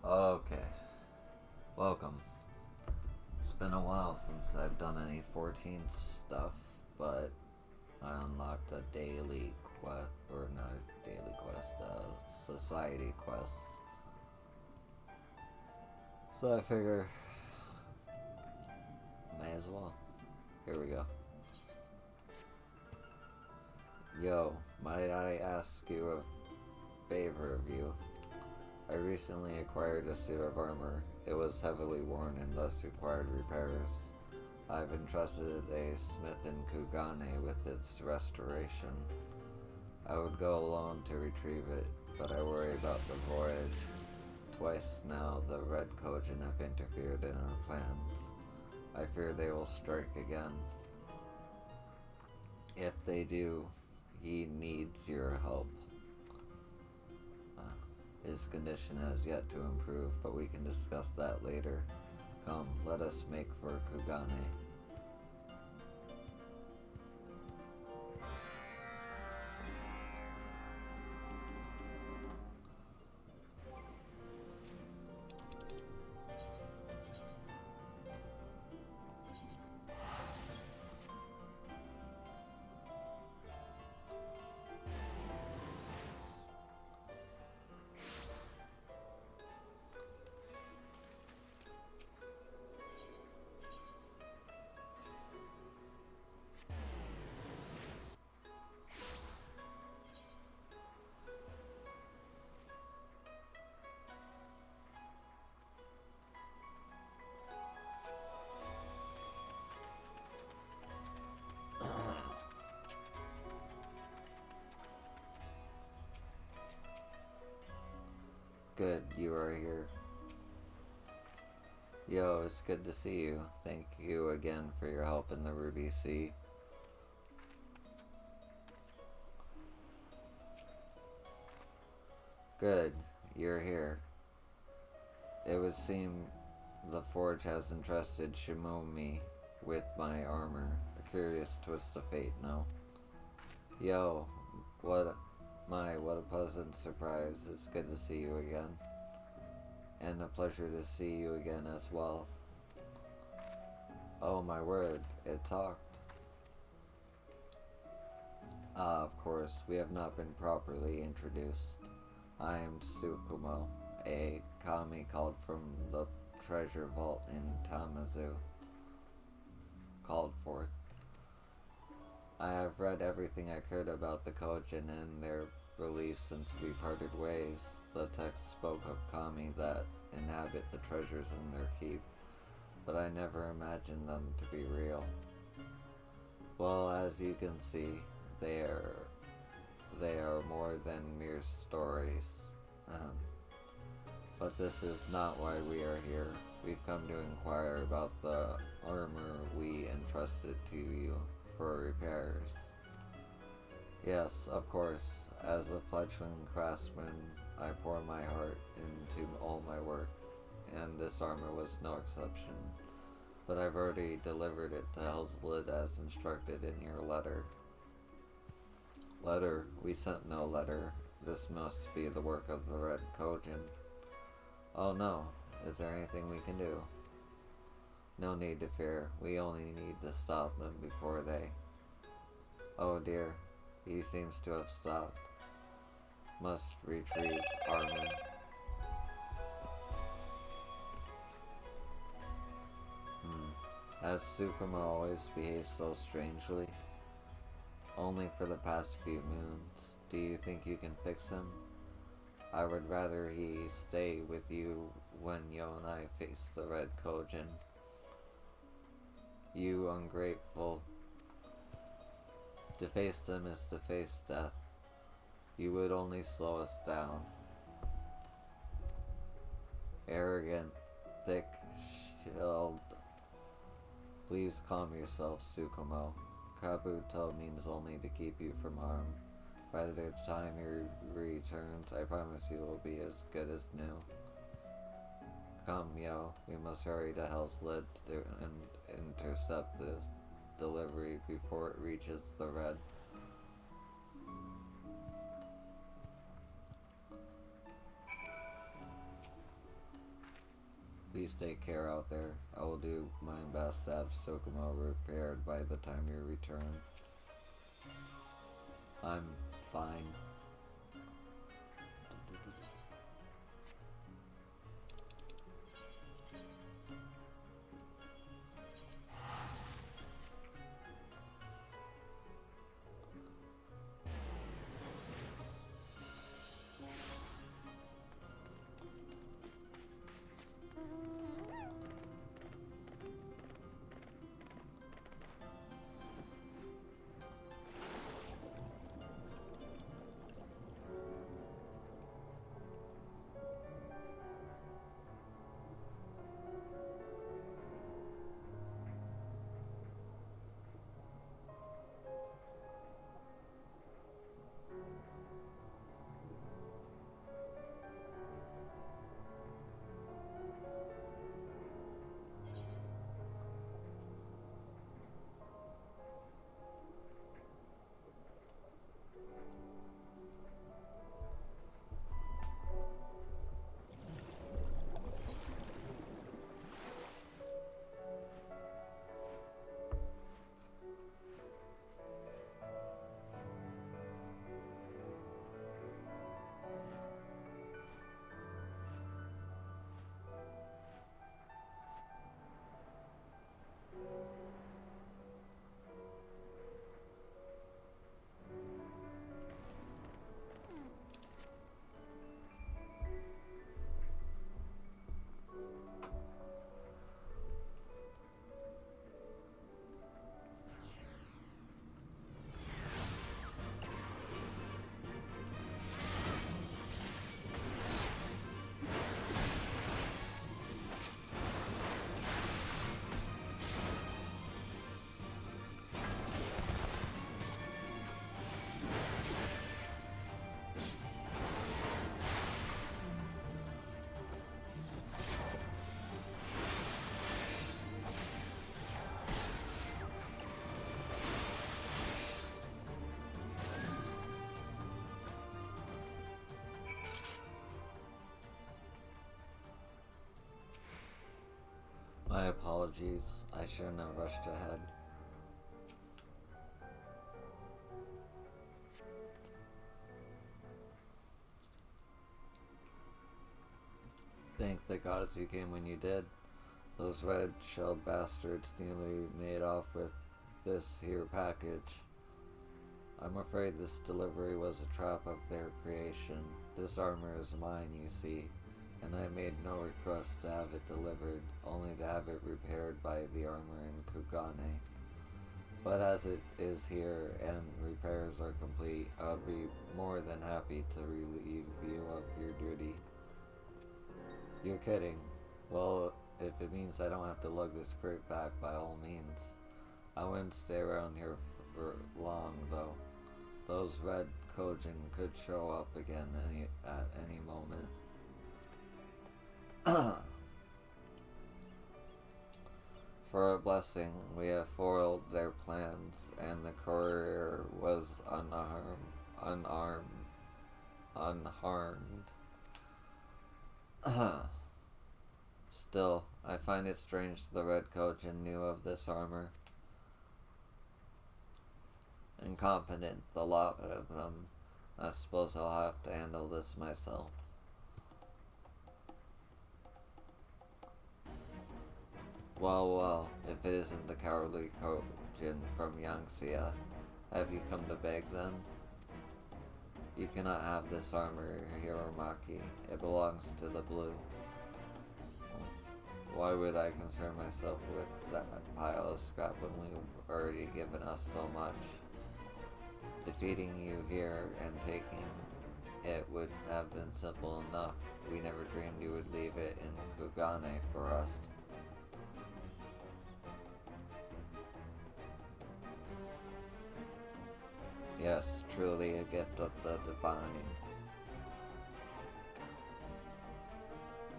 Okay, welcome. It's been a while since I've done any 14 stuff, but I unlocked a daily quest, or not a daily quest, society quest. So I figure, may as well. Here we go. Yo, might I ask you a favor of you? I recently acquired a suit of armor. It was heavily worn and thus required repairs. I've entrusted a smith in Kugane with its restoration. I would go alone to retrieve it, but I worry about the voyage. Twice now the Red Kojin have interfered in our plans. I fear they will strike again. If they do, he needs your help. His condition has yet to improve, but we can discuss that later. Come, let us make for Kugane. Good, you are here. Yo, it's good to see you. Thank you again for your help in the Ruby Sea. Good, you're here. It would seem the Forge has entrusted Shimomi with my armor. A curious twist of fate, no? Yo, what a pleasant surprise. It's good to see you again. And a pleasure to see you again as well. Oh my word, it talked. Of course, we have not been properly introduced. I am Tsukumo, a kami called from the treasure vault in Tamazu. Called forth. I have read everything I could about the Kojin and their beliefs since we parted ways. The text spoke of kami that inhabit the treasures in their keep, but I never imagined them to be real. Well, as you can see, they are more than mere stories. But this is not why we are here. We've come to inquire about the armor we entrusted to you for repairs. Yes, of course. As a fledgling craftsman, I pour my heart into all my work, and this armor was no exception. But I've already delivered it to Hell's Lid as instructed in your letter. Letter? We sent no letter. This must be the work of the Red Kojin. Oh no, is there anything we can do? No need to fear, we only need to stop them before they... Oh dear, he seems to have stopped. Must retrieve armor. Has Tsukumo always behaved so strangely? Only for the past few moons. Do you think you can fix him? I would rather he stay with you when Yo and I face the Red Kojin. You ungrateful. To face them is to face death. You would only slow us down. Arrogant, thick-shelled. Please calm yourself, Tsukumo. Kabuto means only to keep you from harm. By the time he returns, I promise you will be as good as new. Come, Yo, we must hurry to Hell's Lid and intercept this delivery before it reaches the Red. Please take care out there. I will do my best to have Sokomo repaired by the time you return. I'm fine. My apologies. I shouldn't have rushed ahead. Thank the gods you came when you did. Those red-shelled bastards nearly made off with this here package. I'm afraid this delivery was a trap of their creation. This armor is mine, you see, and I made no request to have it delivered, only to have it repaired by the armor in Kugane. But as it is here and repairs are complete, I'll be more than happy to relieve you of your duty. You're kidding. Well, if it means I don't have to lug this crate back, by all means. I wouldn't stay around here for long, though. Those red Kojin could show up again at any moment. For a blessing, we have foiled their plans, and the courier was unharmed. Still, I find it strange the Red Kojin knew of this armor. Incompetent, the lot of them. I suppose I'll have to handle this myself. Well, if it isn't the cowardly Kojin from Yangxia, have you come to beg them? You cannot have this armor, Hiromaki. It belongs to the blue. Why would I concern myself with that pile of scrap when we've already given us so much? Defeating you here and taking it would have been simple enough. We never dreamed you would leave it in Kugane for us. Yes, truly a gift of the divine.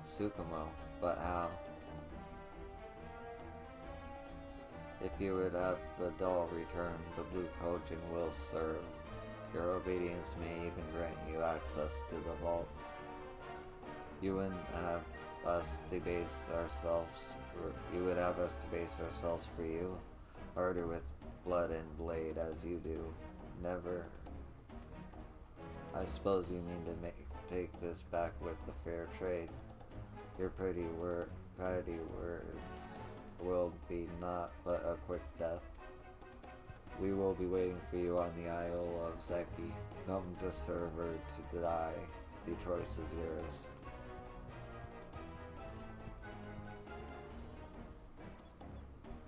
Tsukumo, but how? If you would have the doll returned, the blue Kojin will serve. Your obedience may even grant you access to the vault. You wouldn't have us debase ourselves for you would have us debase ourselves for you, harder with blood and blade as you do. Never. I suppose you mean to take this back with the fair trade. Your pretty words will be naught but a quick death. We will be waiting for you on the Isle of Zeki. Come to serve or to die. The choice is yours.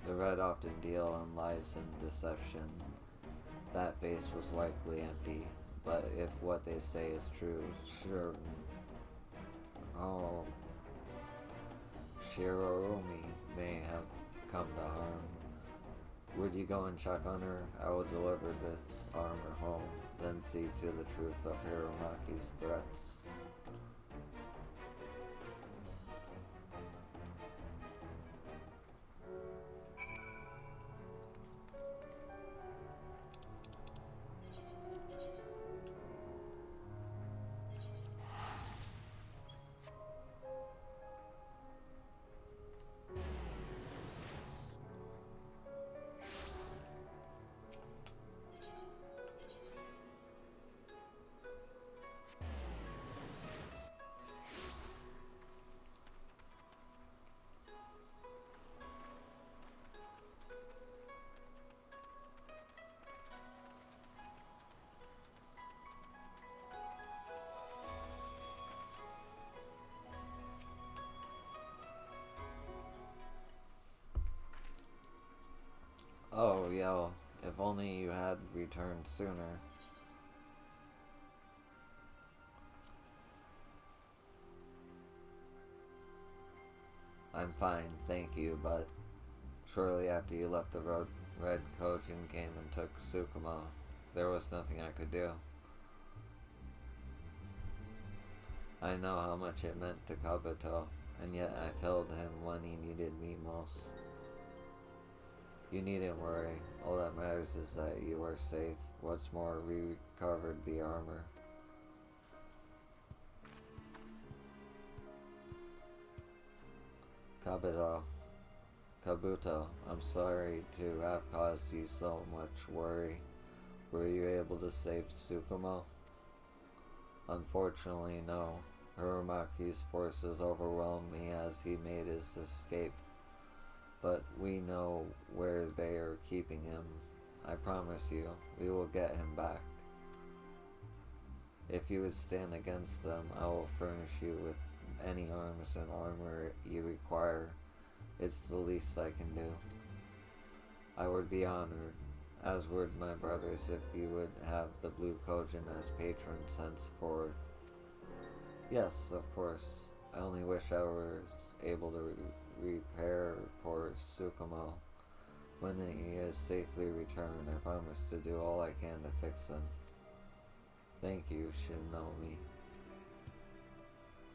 The Red often deal in lies and deception. That face was likely empty, but if what they say is true, sure. Oh, Shirorumi may have come to harm. Would you go and check on her? I will deliver this armor home, then see to the truth of Hiromaki's threats. Oh, yo, if only you had returned sooner. I'm fine, thank you, but shortly after you left the road, Red Kojin came and took Tsukumo. There was nothing I could do. I know how much it meant to Kabuto, and yet I failed him when he needed me most. You needn't worry. All that matters is that you are safe. What's more, we recovered the armor. Kabuto, I'm sorry to have caused you so much worry. Were you able to save Tsukumo? Unfortunately, no. Hiromaki's forces overwhelmed me as he made his escape. But we know where they are keeping him. I promise you, we will get him back. If you would stand against them, I will furnish you with any arms and armor you require. It's the least I can do. I would be honored, as would my brothers, if you would have the Blue Kojin as patrons henceforth. Yes, of course. I only wish I was able to repair poor Tsukumo. When he is safely returned, I promise to do all I can to fix him. Thank you, Shinomi.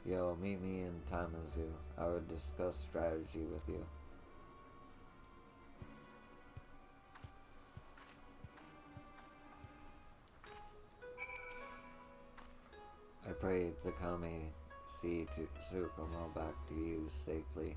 Yo, meet me in Tamazu. I would discuss strategy with you. I pray the Kami see to Tsukumo back to you safely.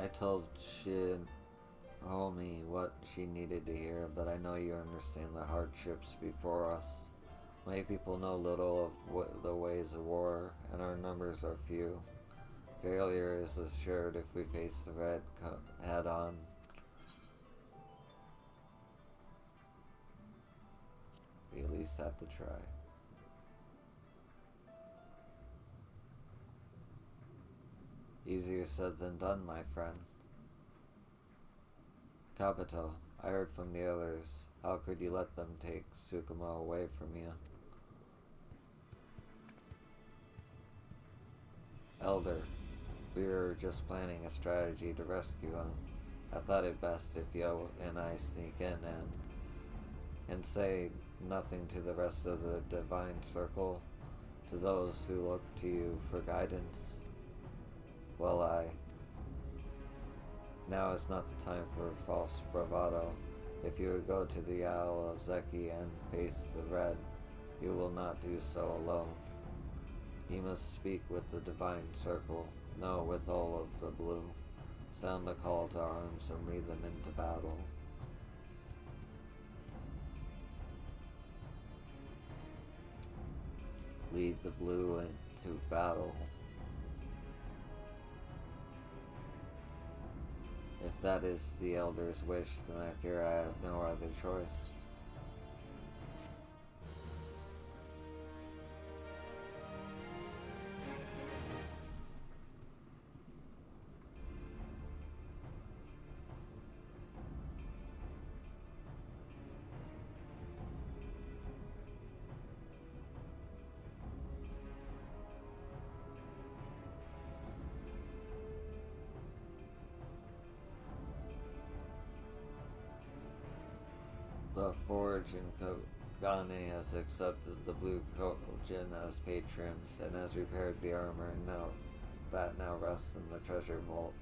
I told Shinomi what she needed to hear, but I know you understand the hardships before us. My people know little of the ways of war, and our numbers are few. Failure is assured if we face the Red head on. We at least have to try. Easier said than done, my friend. Kabuto, I heard from the others. How could you let them take Tsukumo away from you? Elder, we were just planning a strategy to rescue him. I thought it best if you and I sneak in and say nothing to the rest of the Divine Circle, to those who look to you for guidance. Well, now is not the time for false bravado. If you would go to the Isle of Zeki and face the red, you will not do so alone. You must speak with the Divine Circle, no, with all of the blue. Sound the call to arms and lead them into battle. Lead the blue into battle. If that is the Elder's wish, then I fear I have no other choice. The Forge in Kogane has accepted the Blue Kojin as patrons and has repaired the armor that now rests in the treasure vault.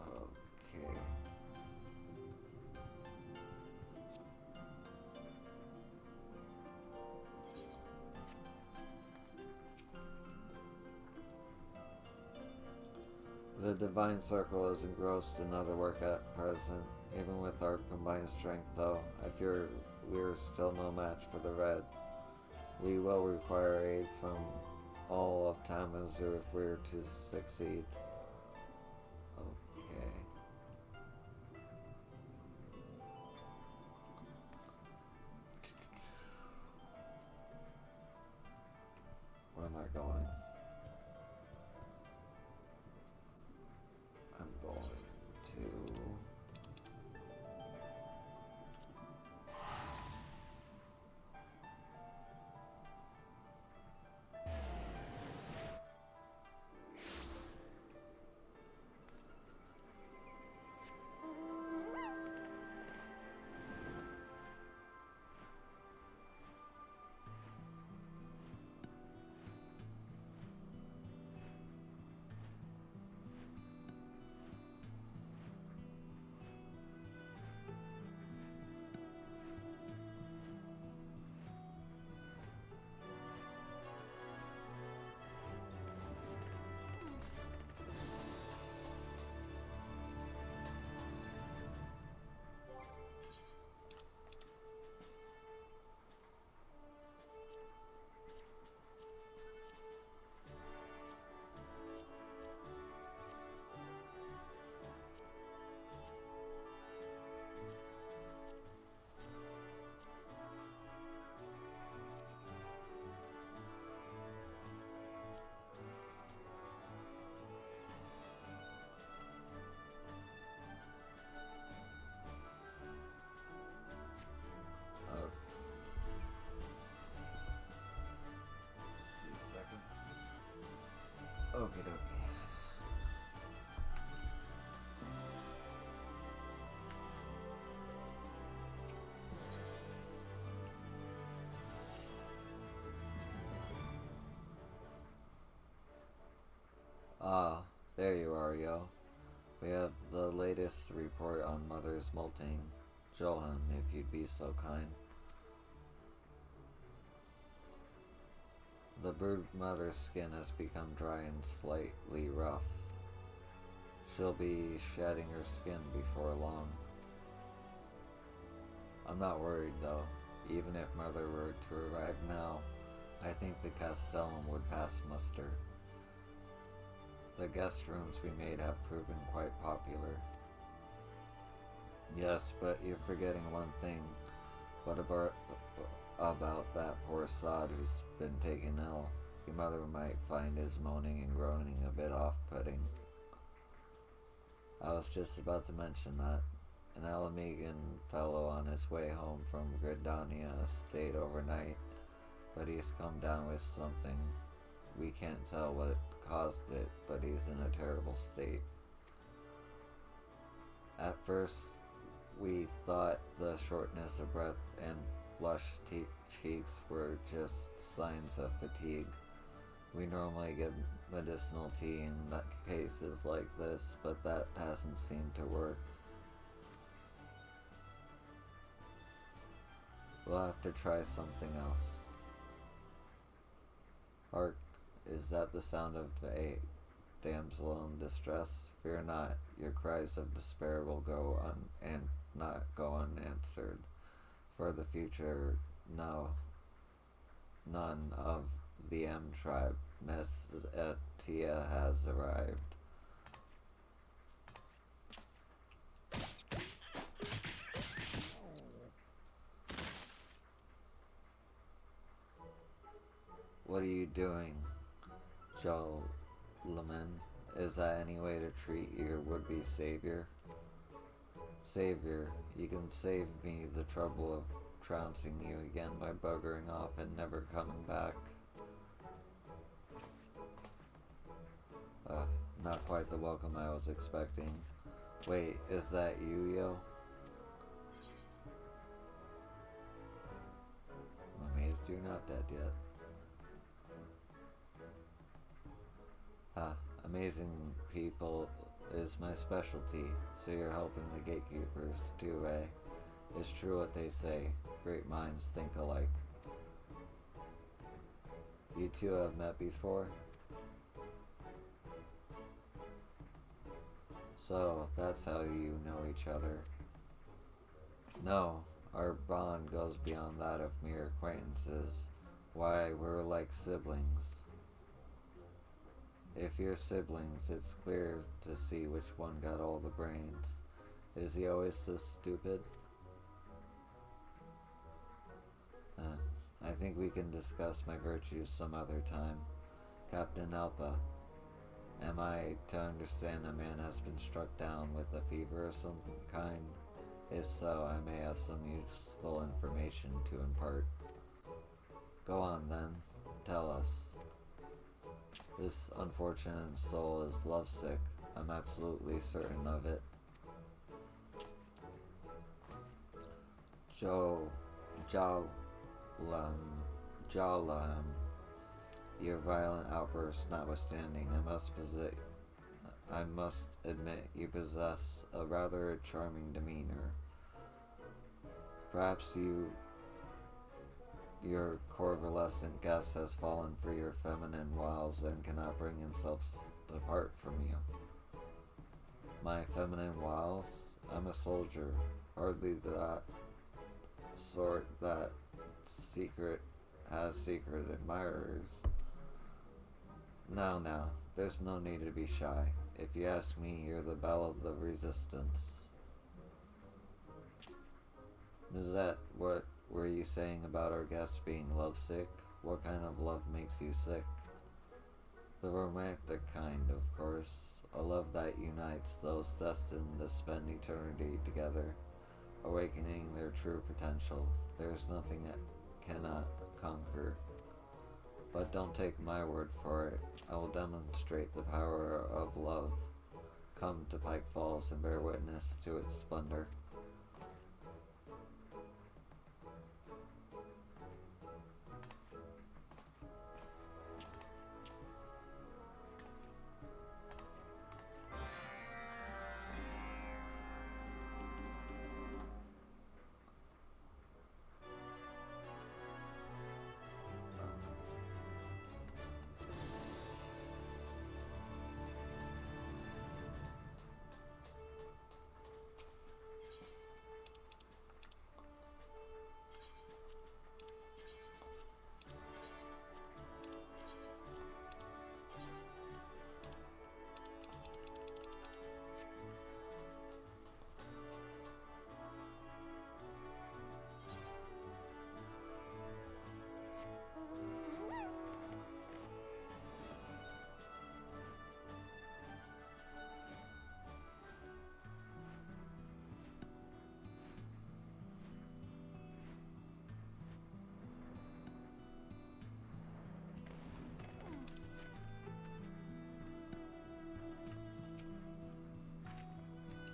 Okay. The Divine Circle is engrossed in other work at present. Even with our combined strength, though, I fear we are still no match for the Red. We will require aid from all of Tamazu if we are to succeed. Okay. Where am I going? I'm going to... Okay, okay. Ah, there you are, yo. We have the latest report on Mother's molting. Johan, if you'd be so kind. The brood mother's skin has become dry and slightly rough. She'll be shedding her skin before long. I'm not worried though. Even if Mother were to arrive now, I think the Castellum would pass muster. The guest rooms we made have proven quite popular. Yes, but you're forgetting one thing. What about that poor sod who's been taken ill? Your mother might find his moaning and groaning a bit off-putting. I was just about to mention that. An Alamegan fellow on his way home from Gridania stayed overnight, but he's come down with something. We can't tell what caused it, but he's in a terrible state. At first, we thought the shortness of breath and flushed cheeks were just signs of fatigue. We normally give medicinal tea in cases like this, but that hasn't seemed to work. We'll have to try something else. Hark, is that the sound of a damsel in distress? Fear not, your cries of despair will go not go unanswered. For the future, no, none of the M tribe, Miss Tia, has arrived. What are you doing, Jolaman? Is that any way to treat your would-be savior? Savior, you can save me the trouble of trouncing you again by buggering off and never coming back. Not quite the welcome I was expecting. Wait, is that you, Yo? Amazed you're not dead yet. Amazing people is my specialty, so you're helping the gatekeepers too, eh? It's true what they say, great minds think alike. You two have met before? So, that's how you know each other. No, our bond goes beyond that of mere acquaintances. Why, we're like siblings. If you're siblings, it's clear to see which one got all the brains. Is he always this stupid? I think we can discuss my virtues some other time. Captain Alpa, am I to understand a man has been struck down with a fever of some kind? If so, I may have some useful information to impart. Go on then, tell us. This unfortunate soul is lovesick. I'm absolutely certain of it. Jalam, your violent outburst notwithstanding, I must admit you possess a rather charming demeanor. Perhaps your convalescent guest has fallen for your feminine wiles and cannot bring himself to part from you. My feminine wiles? I'm a soldier, hardly that sort that has secret admirers. Now, there's no need to be shy. If you ask me, you're the belle of the resistance. Mizette, what were you saying about our guest being lovesick? What kind of love makes you sick? The romantic kind, of course. A love that unites those destined to spend eternity together, awakening their true potential. There's nothing that cannot conquer. But don't take my word for it. I will demonstrate the power of love. Come to Pike Falls and bear witness to its splendor.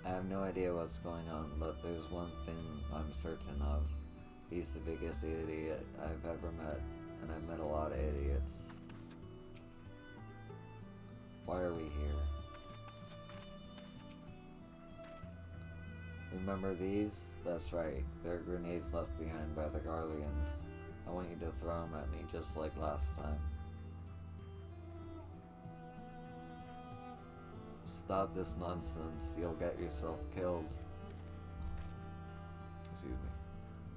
I have no idea what's going on, but there's one thing I'm certain of. He's the biggest idiot I've ever met, and I've met a lot of idiots. Why are we here? Remember these? That's right, they're grenades left behind by the Garleans. I want you to throw them at me just like last time. Stop this nonsense, you'll get yourself killed. Excuse me.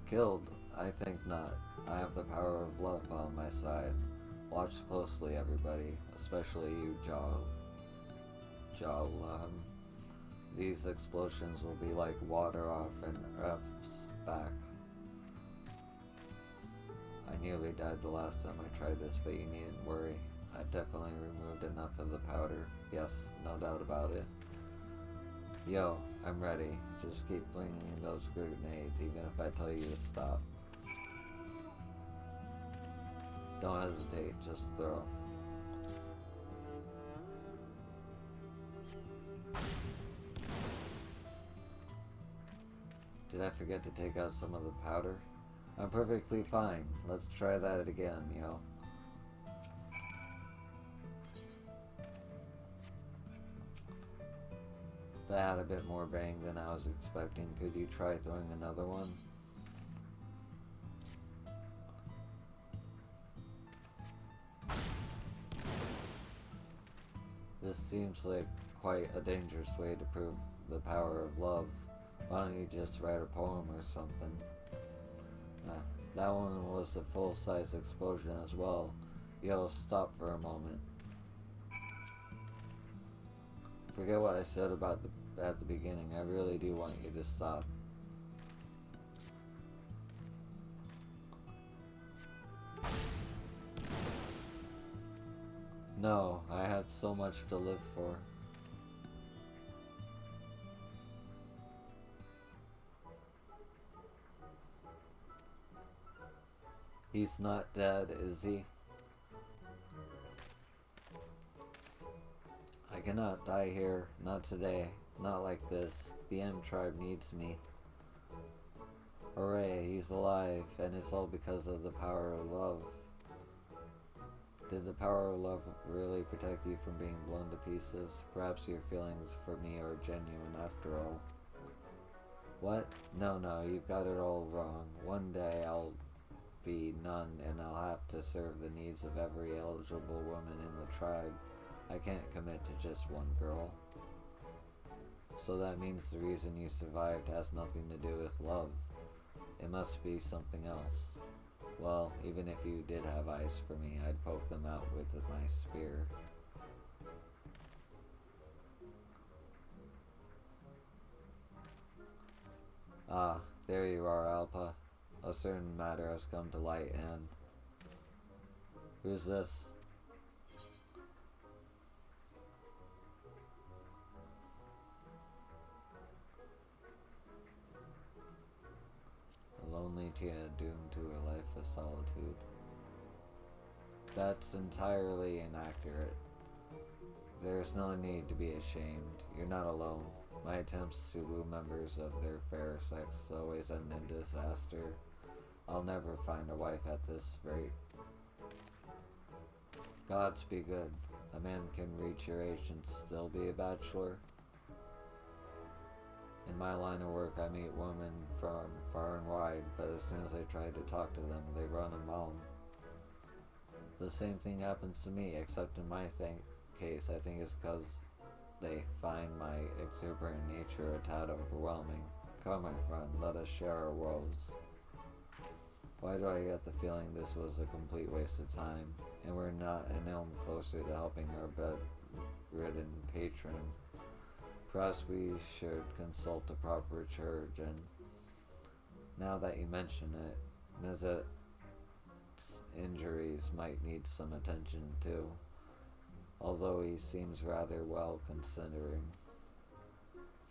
Killed? I think not. I have the power of love on my side. Watch closely, everybody, especially you, Jalam. These explosions will be like water off an F's back. I nearly died the last time I tried this, but you needn't worry. I definitely removed enough of the powder. Yes, no doubt about it. Yo, I'm ready. Just keep flinging those grenades, even if I tell you to stop. Don't hesitate, just throw. Did I forget to take out some of the powder? I'm perfectly fine. Let's try that again, yo. That had a bit more bang than I was expecting. Could you try throwing another one? This seems like quite a dangerous way to prove the power of love. Why don't you just write a poem or something? That one was a full-size explosion as well. Yo, stop for a moment. Forget what I said about at the beginning. I really do want you to stop. No, I had so much to live for. He's not dead, is he? I cannot die here. Not today. Not like this. The M tribe needs me. Hooray, he's alive, and it's all because of the power of love. Did the power of love really protect you from being blown to pieces? Perhaps your feelings for me are genuine after all. What? No, you've got it all wrong. One day I'll be none, and I'll have to serve the needs of every eligible woman in the tribe. I can't commit to just one girl. So that means the reason you survived has nothing to do with love. It must be something else. Well, even if you did have eyes for me, I'd poke them out with my spear. Ah, there you are, Alpa. A certain matter has come to light, and... Who's this? A lonely Tia doomed to a life of solitude. That's entirely inaccurate. There's no need to be ashamed. You're not alone. My attempts to woo members of their fair sex always end in disaster. I'll never find a wife at this rate. Gods be good. A man can reach your age and still be a bachelor. In my line of work, I meet women from far and wide, but as soon as I try to talk to them, they run a mouth. The same thing happens to me, except in my case, I think it's because they find my exuberant nature a tad overwhelming. Come, my friend, let us share our woes. Why do I get the feeling this was a complete waste of time, and we're not an elm closer to helping our bedridden patron? Perhaps we should consult a proper church, and now that you mention it, Mezzet's injuries might need some attention too, although he seems rather well considering.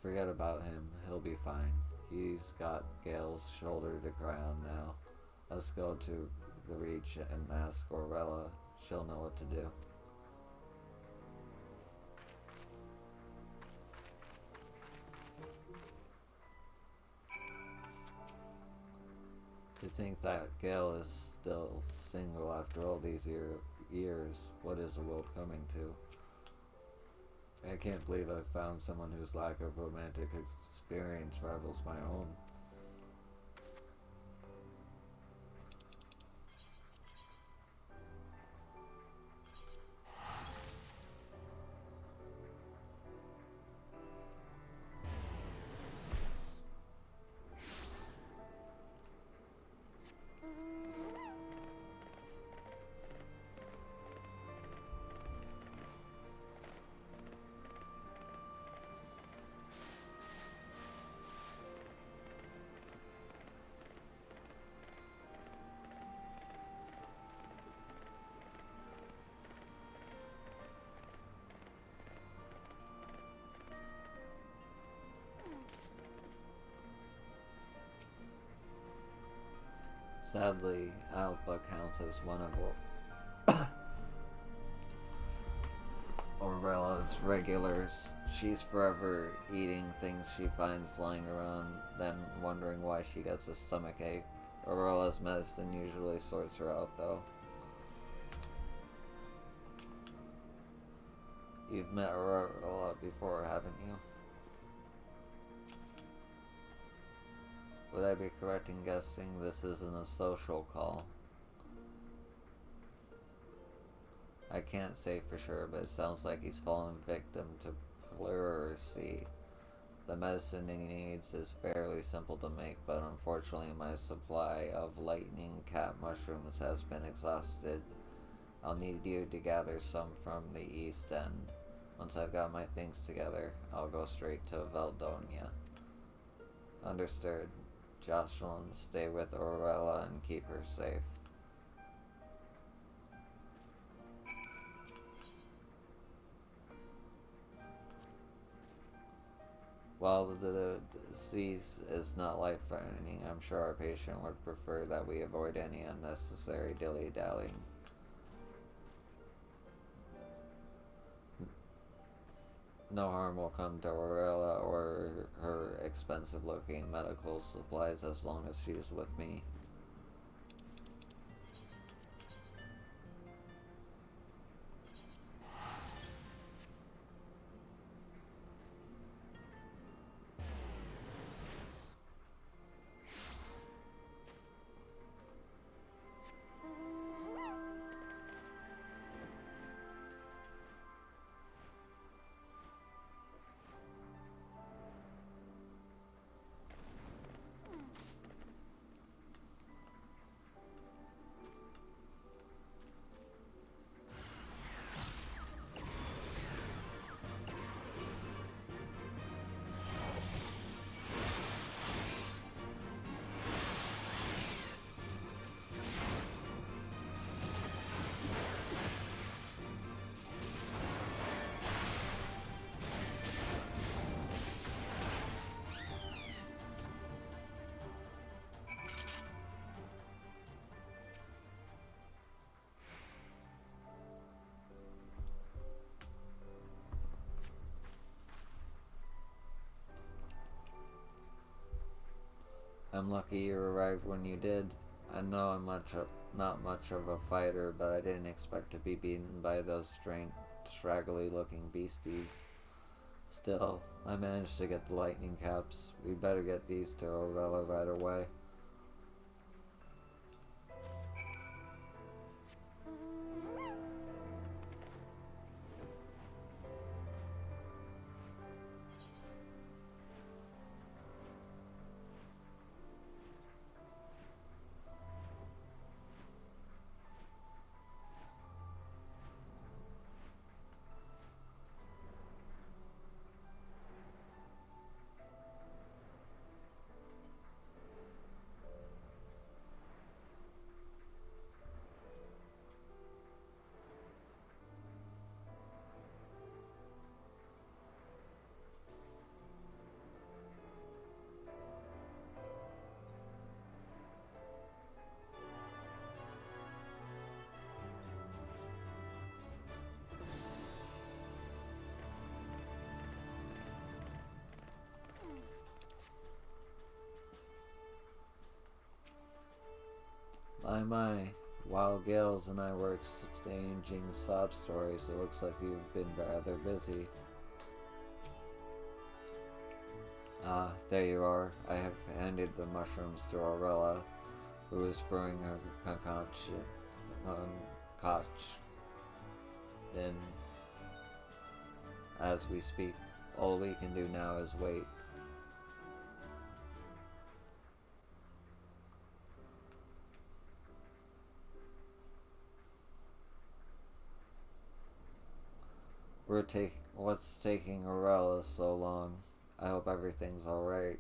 Forget about him, he'll be fine. He's got Gale's shoulder to cry on now. Let's go to the Reach and ask Orella. She'll know what to do. think that Gale is still single after all these years? What is the world coming to? I can't believe I found someone whose lack of romantic experience rivals my own. Sadly, Alba counts as one of Aurella's regulars. She's forever eating things she finds lying around, then wondering why she gets a stomach ache. Aurella's medicine usually sorts her out, though. You've met Aurora before, haven't you? Would I be correct in guessing this isn't a social call? I can't say for sure, but it sounds like he's fallen victim to pleurisy. The medicine he needs is fairly simple to make, but unfortunately my supply of lightning cat mushrooms has been exhausted. I'll need you to gather some from the East End. Once I've got my things together, I'll go straight to Valdonia. Understood. Jocelyn, stay with Aurora and keep her safe. While the disease is not life-threatening, I'm sure our patient would prefer that we avoid any unnecessary dilly-dallying. No harm will come to Aurora or her expensive-looking medical supplies as long as she's with me. I'm lucky you arrived when you did. I know I'm not much of a fighter, but I didn't expect to be beaten by those straggly-looking beasties. Still, I managed to get the lightning caps. We'd better get these to Aurora right away. My. While Gales and I were exchanging sob stories, it looks like you've been rather busy. Ah, there you are. I have handed the mushrooms to Aurella, who is brewing her concoction in as we speak. All we can do now is wait. What's taking Aurella so long? I hope everything's alright.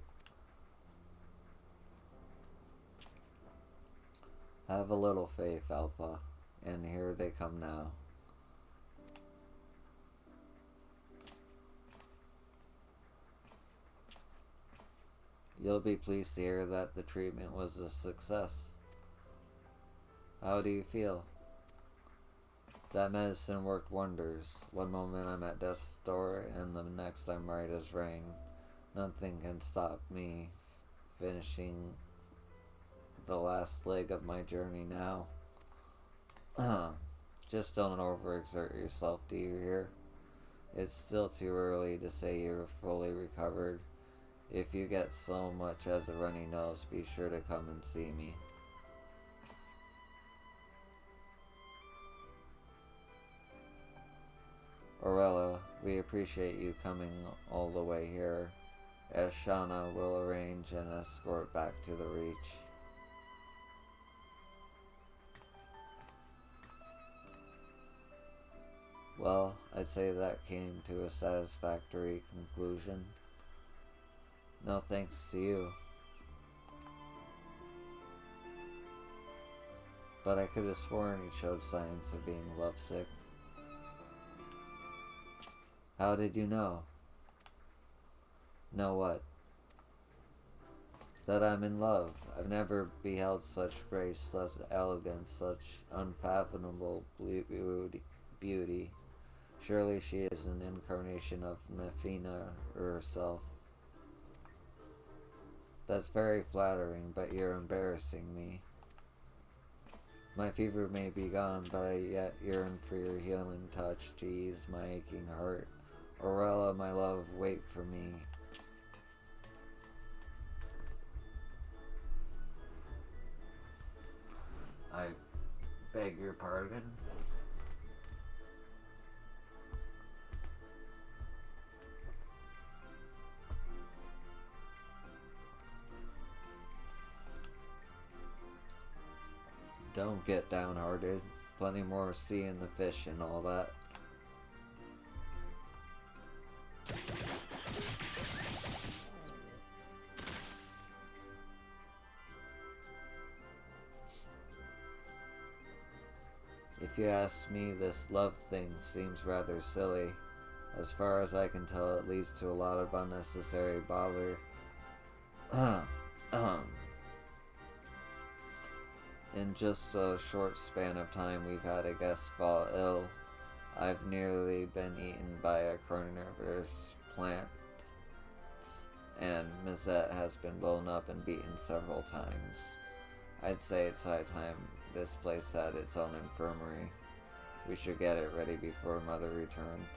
Have a little faith, Alpha. And here they come now. You'll be pleased to hear that the treatment was a success. How do you feel? That medicine worked wonders. One moment I'm at death's door, and the next I'm right as rain. Nothing can stop me finishing the last leg of my journey now. Just don't overexert yourself, do you hear? It's still too early to say you're fully recovered. If you get so much as a runny nose, be sure to come and see me. Aurella, we appreciate you coming all the way here. Ashana will arrange an escort back to the Reach. Well, I'd say that came to a satisfactory conclusion. No thanks to you. But I could have sworn he showed signs of being lovesick. How did you know? Know what? That I'm in love. I've never beheld such grace, such elegance, such unfathomable beauty. Surely she is an incarnation of Mefina herself. That's very flattering, but you're embarrassing me. My fever may be gone, but I yet yearn for your healing touch to ease my aching heart. Aurella, my love, wait for me. I beg your pardon? Don't get downhearted. Plenty more sea in the fish and all that. If you ask me, this love thing seems rather silly. As far as I can tell, it leads to a lot of unnecessary bother. In just a short span of time, we've had a guest fall ill. I've nearly been eaten by a carnivorous plant, and Mizette has been blown up and beaten several times. I'd say it's high time this place had its own infirmary. We should get it ready before Mother returns.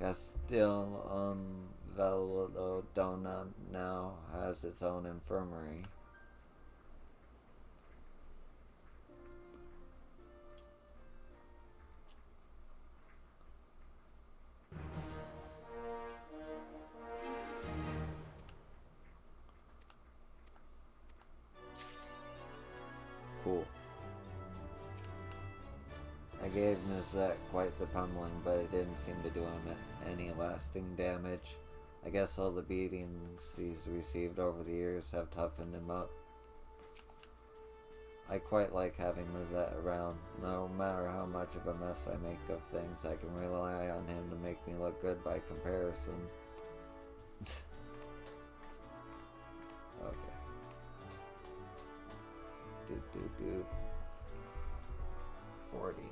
Castillo Valladona now has its own infirmary. Cool. I gave Mizette quite the pummeling, but it didn't seem to do him any lasting damage. I guess all the beatings he's received over the years have toughened him up. I quite like having Mazette around. No matter how much of a mess I make of things, I can rely on him to make me look good by comparison. Okay. Doop doop doop. 40.